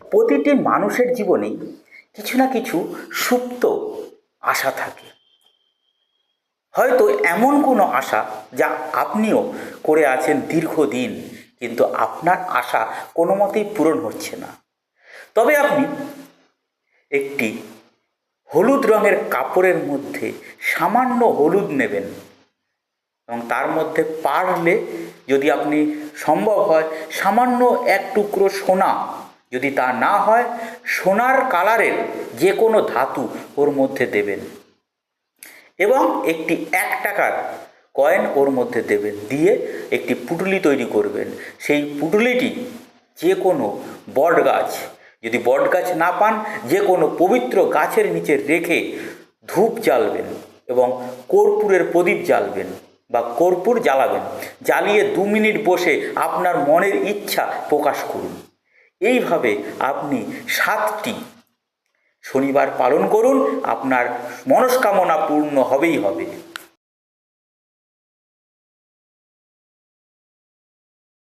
প্রতিটি মানুষের জীবনেই কিছু না কিছু সুপ্ত আশা থাকে। হয়তো এমন কোনো আশা যা আপনিও করে আছেন দীর্ঘদিন, কিন্তু আপনার আশা কোনো মতেই পূরণ হচ্ছে না। তবে আপনি একটি হলুদ রঙের কাপড়ের মধ্যে সামান্য হলুদ নেবেন এবং তার মধ্যে পারলে, যদি আপনি সম্ভব হয়, সামান্য এক টুকরো সোনা, যদি তা না হয় সোনার কালারের যে কোনো ধাতু ওর মধ্যে দেবেন এবং একটি 1 টাকার কয়েন ওর মধ্যে দেবেন, দিয়ে একটি পুঁটুলি তৈরি করবেন। সেই পুঁটুলিটি যে কোনো বট গাছ, যদি বট গাছ না পান যে কোনো পবিত্র গাছের নিচে রেখে ধূপ জ্বালবেন এবং কর্পূরের প্রদীপ জ্বালবেন বা কর্পূর জ্বালাবেন। জ্বালিয়ে 2 মিনিট বসে আপনার মনের ইচ্ছা প্রকাশ করুন। এইভাবে আপনি 7টি শনিবার পালন করুন, আপনার মনস্কামনা পূর্ণ হবেই হবে।